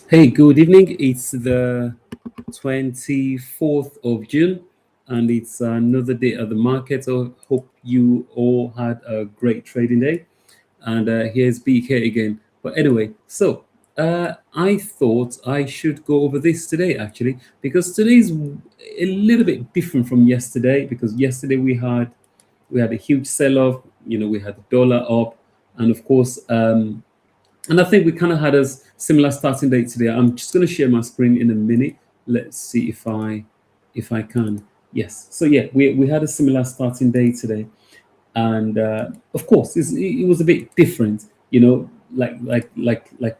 Hey, good evening. It's the 24th of June and it's another day at the market. So, hope you all had a great trading day. And here's BK again. But anyway, I thought I should go over this today actually, because today's a little bit different from yesterday. Because yesterday we had a huge sell off, we had the dollar up, and of course, and I think we kind of had a similar starting date today. I'm just going to share my screen in a minute. Let's see if I can. Yes. So yeah, we had a similar starting day today, and of course, it was a bit different. Like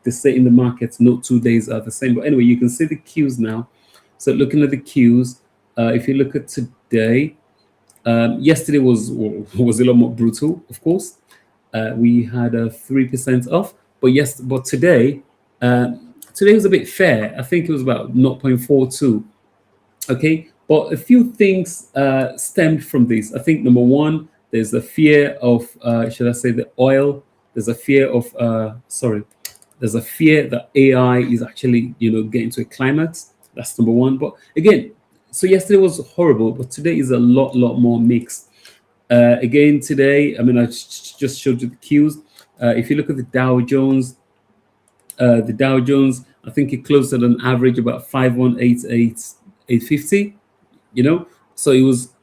they say in the markets, no 2 days are the same. But anyway, you can see the cues now. So looking at the cues, if you look at today, yesterday was a lot more brutal, of course. We had a 3% off, but uh, today was a bit fair. I think it was about 0.42. Okay, but a few things stemmed from this. I think number one, there's a fear of should I say the oil? There's a fear of there's a fear that AI is actually getting to a climax. That's number one. But again, so yesterday was horrible, but today is a lot more mixed. Again today, I mean, just showed you the cues. If you look at the Dow Jones, I think it closed at an average about 5188,850. So it was,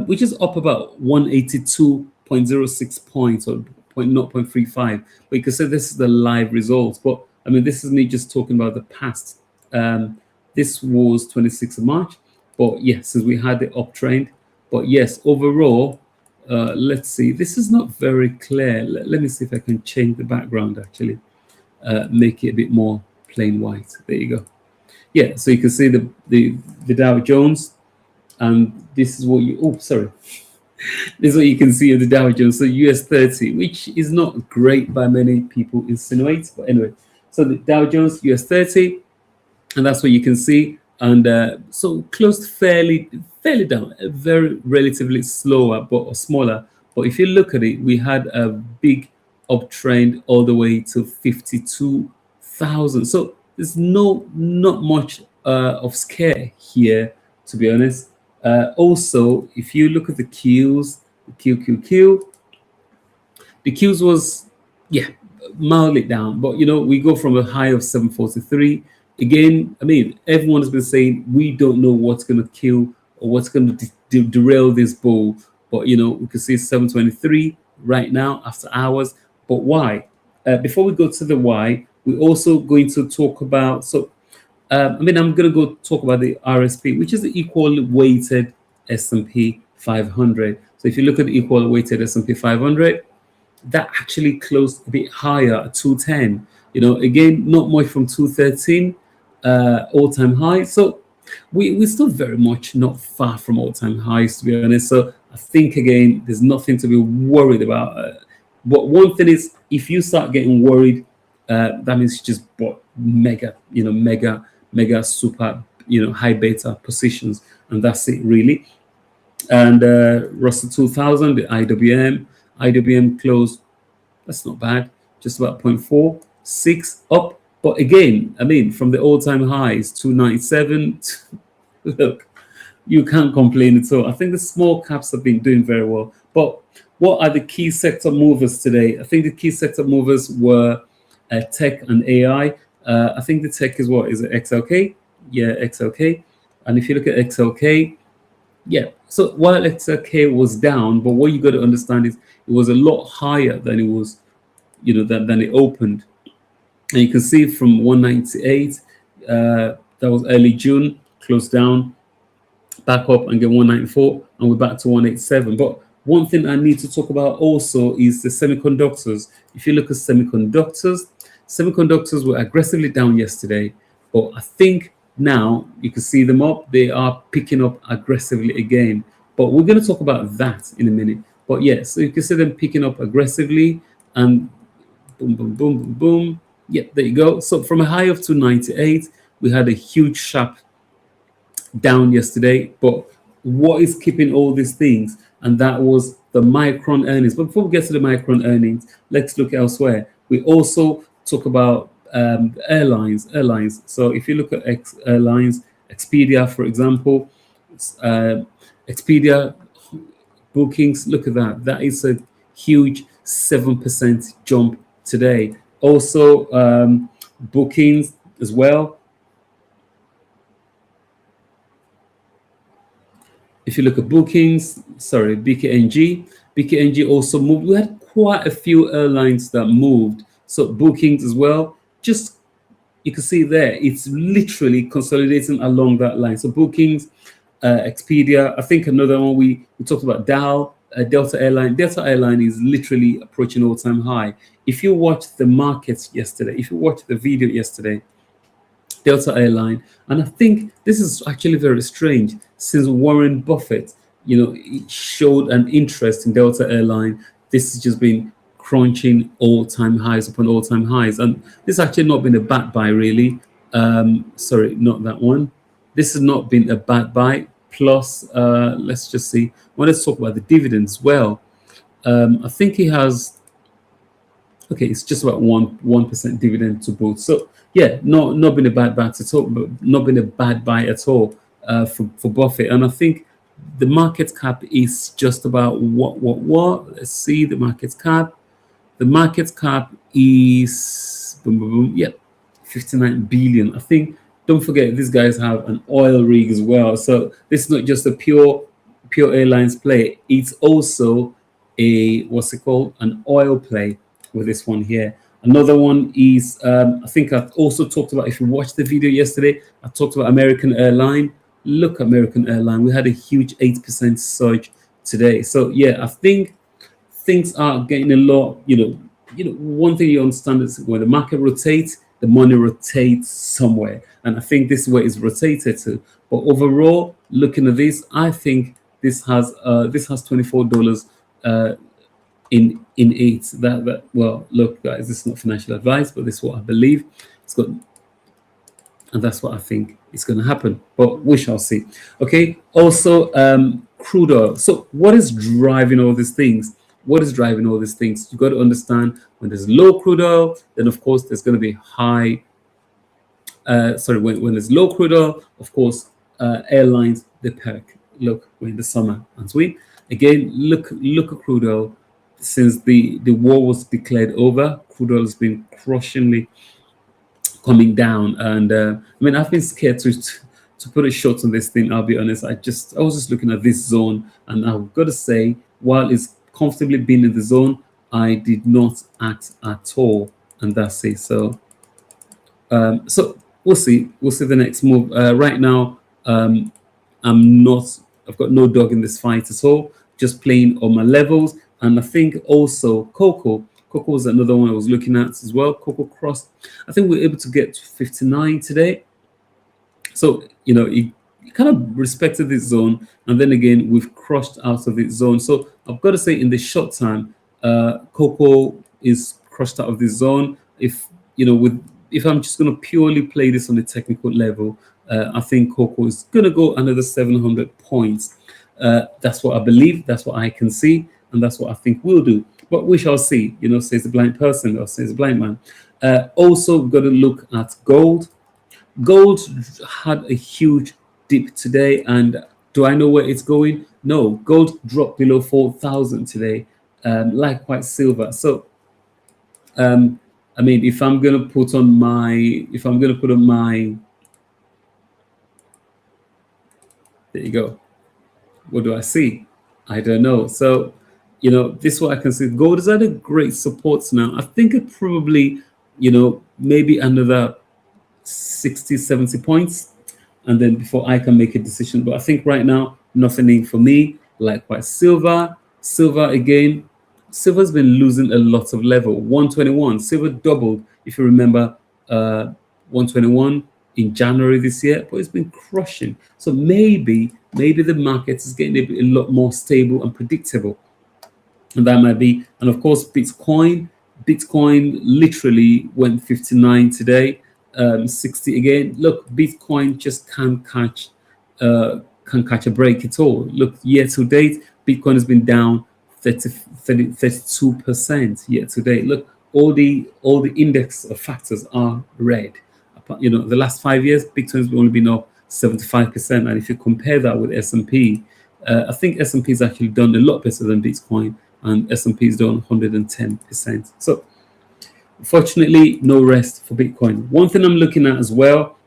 which is up about 182.06 points or 0.35. But you can say this is the live results. But I mean, this is me just talking about the past. This was 26th of March. But yes, as we had the uptrend. But yes, overall, let's see. This is not very clear. Let me see if I can change the background actually. Make it a bit more plain white. There you go. Yeah, so you can see the Dow Jones, and this is what you. Oh, sorry. This is what you can see of the Dow Jones. So US 30, which is not great by many people insinuate, but anyway. So the Dow Jones US 30, and that's what you can see. And so closed fairly down, very relatively slower but smaller. But if you look at it, we had a big uptrend all the way to 52,000. So there's not much of scare here, to be honest. Also, if you look at the Qs, the QQQ, the Qs was, yeah, mildly down, but we go from a high of 743. Again, I mean, everyone has been saying we don't know what's going to kill or what's going to derail this bull, but we can see 723 right now after hours. But why? Before we go to the why, we're also going to talk about. So, I mean, I'm going to go talk about the RSP, which is the equal weighted S&P 500. So, if you look at the equal weighted S&P 500, that actually closed a bit higher at 210. Again, not much from 213 all-time high. So we're still very much not far from all-time highs, to be honest. So I think again, there's nothing to be worried about. But one thing is, if you start getting worried, that means you just bought mega super high beta positions, and that's it really. And Russell 2000, the IWM closed. That's not bad, just about 0.46 up. But again, I mean, from the all-time highs, 297. Look, you can't complain at all. I think the small caps have been doing very well. But what are the key sector movers today? I think the key sector movers were tech and AI. I think the tech is what? Is it XLK? Yeah, XLK. And if you look at XLK, yeah. So while XLK was down, but what you got to understand is it was a lot higher than it was, than it opened. And you can see from 198, that was early June, closed down, back up and get 194, and we're back to 187. But one thing I need to talk about also is the semiconductors. If you look at semiconductors were aggressively down yesterday, but I think now you can see them up. They are picking up aggressively again. But we're going to talk about that in a minute. But yes, so you can see them picking up aggressively, and boom, boom, boom, boom, boom. Yeah, there you go. So from a high of 298, we had a huge sharp down yesterday. But what is keeping all these things? And that was the Micron earnings. But before we get to the Micron earnings, let's look elsewhere. We also talk about airlines. So if you look at airlines, Expedia, for example, uh, Expedia bookings, look at that. That is a huge 7% jump today. Also, bookings as well. If you look at bookings, sorry, BKNG also moved. We had quite a few airlines that moved. So bookings as well. Just you can see there, it's literally consolidating along that line. So bookings, Expedia. I think another one we talked about Delta Airline. Delta Airline is literally approaching all-time high. If you watched the markets yesterday, if you watched the video yesterday, Delta Airline, and I think this is actually very strange since Warren Buffett, showed an interest in Delta Airline. This has just been crunching all-time highs upon all-time highs, and this has actually not been a bad buy, really. Sorry, not that one. This has not been a bad buy. Plus, let's just see. Well, let's talk about the dividends. Well, I think he has. Okay, it's just about 1% dividend to both. So yeah, not been a bad buy at all, but not been a bad buy at all for Buffett. And I think the market cap is just about what? Let's see the market cap. The market cap is boom, boom, boom, yeah, 59 billion. I think don't forget these guys have an oil rig as well. So this is not just a pure airlines play. It's also a what's it called? An oil play with this one here. Another one is I think I also talked about, if you watched the video yesterday, I talked about American Airline. Look, American Airline, we had a huge 8% surge today. So yeah, I think things are getting a lot, one thing you understand is when the market rotates, the money rotates somewhere. And I think this is where it's rotated to. But overall, looking at this, I think this has $24 in it. That well, look, guys, this is not financial advice, but this is what I believe. It's got, and that's what I think is going to happen. But we shall see. Okay. Also, crude oil. So, what is driving all these things? What is driving all these things? You got to understand when there's low crude oil, then of course there's going to be high. When there's low crude oil, of course, airlines they perk. Look, we're in the summer, aren't we? Again, look at crude oil. Since the war was declared over, crude oil has been crushingly coming down, and I mean, I've been scared to put a short on this thing. I'll be honest. I was just looking at this zone, and I've got to say, while it's comfortably been in the zone, I did not act at all, and that's it. So, so we'll see. We'll see the next move. Right now, I've got no dog in this fight at all. Just playing on my levels, and I think also Coco was another one I was looking at as well. Coco crossed. I think we are able to get to 59 today. So, it kind of respected this zone. And then again, we've crushed out of this zone. So I've got to say in the short time, Coco is crushed out of this zone. If I'm just going to purely play this on a technical level, I think Coco is going to go another 700 points. That's what I believe. That's what I can see. And that's what I think we'll do. But we shall see, says the blind person or says the blind man. Also, we've got to look at gold. Gold had a huge dip today. And do I know where it's going? No, gold dropped below 4,000 today, likewise silver. So, I mean, if I'm going to put on my, there you go. What do I see? I don't know. So, this is what I can see. Gold is at a great supports now. I think it probably, maybe another 60, 70 points. And then before I can make a decision. But I think right now, nothing in for me. Likewise, silver. Silver again. Silver's been losing a lot of level. 121. Silver doubled, if you remember, 121 in January this year. But it's been crushing. So maybe the market is getting a lot more stable and predictable. And that might be, and of course, Bitcoin literally went 59 today, 60 again. Look, Bitcoin just can't catch a break at all. Look, year to date, Bitcoin has been down 32% year to date. Look, all the index of factors are red. The last 5 years, Bitcoin's only been up 75%, and if you compare that with S&P, I think S&P has actually done a lot better than Bitcoin, and S&P is done 110%. So fortunately, no rest for Bitcoin. One thing I'm looking at as well,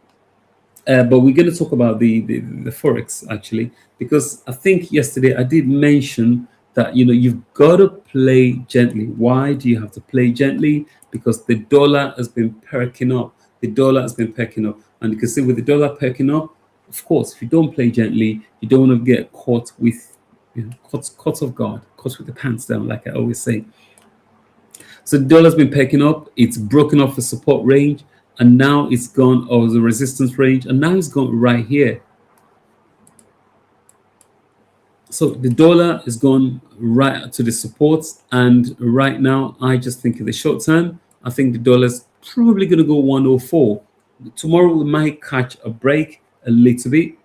but we're going to talk about the forex actually, because I think yesterday I did mention that you've got to play gently. Why do you have to play gently? Because the dollar has been perking up. The dollar has been perking up, and you can see with the dollar perking up, of course, if you don't play gently, you don't want to get caught with caught off guard, caught with the pants down, like I always say. So the dollar's been picking up. It's broken off the support range, and now it's gone over the resistance range, and now it's gone right here. So the dollar has gone right to the supports, and right now, I just think in the short term, I think the dollar's probably going to go 104. Tomorrow we might catch a break a little bit.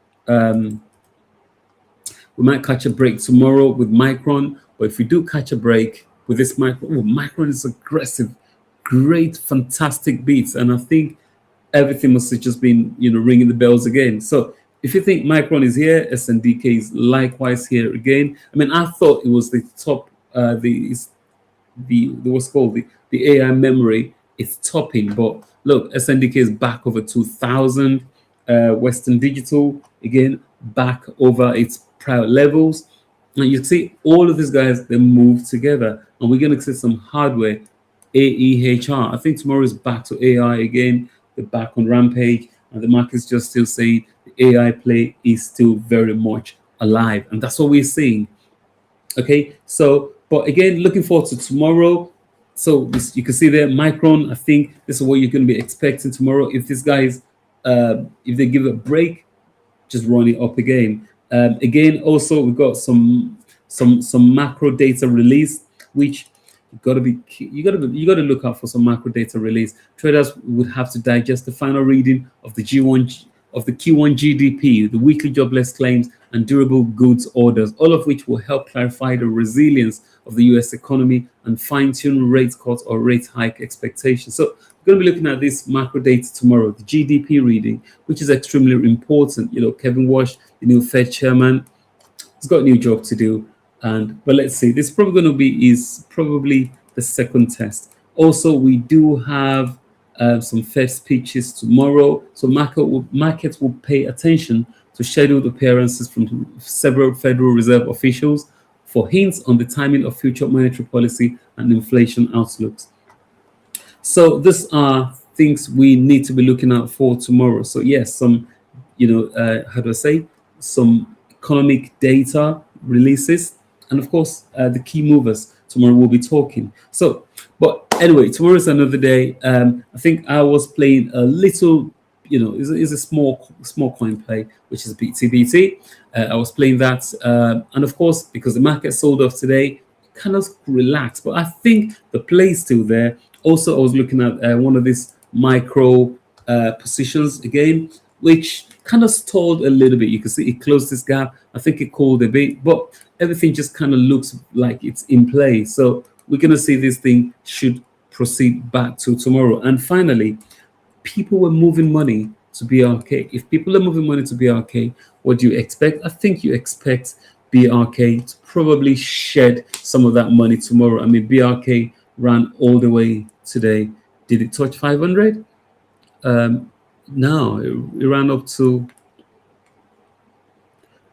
We might catch a break tomorrow with Micron, but if we do catch a break with this Micron is aggressive, great, fantastic beats, and I think everything must have just been ringing the bells again. So if you think Micron is here, SNDK is likewise here again. I mean, I thought it was the top, the what's called the AI memory. It's topping, but look, SNDK is back over 2,000. Western Digital again back over its prior levels, and you see all of these guys, they move together, and we're going to see some hardware. AEHR, I think tomorrow is back to AI again. They're back on rampage, and the market's just still saying the AI play is still very much alive, and that's what we're seeing. Okay, so but again, looking forward to tomorrow. So you can see there, Micron. I think this is what you're going to be expecting tomorrow. If these guys, if they give it a break, just run it up again. Again, also we've got some macro data release, which you got to look out for some macro data release. Traders would have to digest the final reading of the Q1 GDP, the weekly jobless claims, and durable goods orders, all of which will help clarify the resilience of the U.S. economy and fine-tune rate cuts or rate hike expectations. So we're going to be looking at this macro data tomorrow, the GDP reading, which is extremely important. Kevin Walsh, the new Fed chairman, has got a new job to do. But let's see, this is probably going to be the second test. Also, we do have some Fed speeches tomorrow, so markets will pay attention to scheduled appearances from several Federal Reserve officials for hints on the timing of future monetary policy and inflation outlooks. So these are things we need to be looking out for tomorrow. So yes, some some economic data releases, and of course the key movers tomorrow we'll be talking. So but anyway, tomorrow is another day. I think I was playing a little, is a small coin play, which is BTBT. I was playing that, and of course, because the market sold off today, kind of relaxed. But I think the play is still there. Also, I was looking at one of these micro positions again, which kind of stalled a little bit. You can see it closed this gap. I think it called a bit, but everything just kind of looks like it's in play. So we're going to see this thing should proceed back to tomorrow. And finally, people were moving money to BRK. If people are moving money to BRK, what do you expect? I think you expect BRK to probably shed some of that money tomorrow. I mean, BRK ran all the way today. Did it touch 500? No, it ran up to.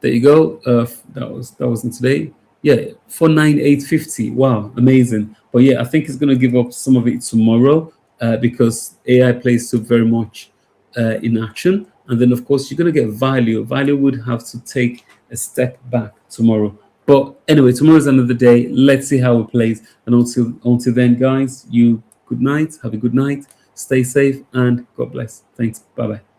There you go. That wasn't today. Yeah, 49850. Wow, amazing. But yeah, I think it's going to give up some of it tomorrow because AI plays still very much in action. And then, of course, you're going to get value. Value would have to take a step back tomorrow. But anyway, tomorrow's another day. Let's see how it plays. And until then, guys, good night. Have a good night. Stay safe and God bless. Thanks. Bye-bye.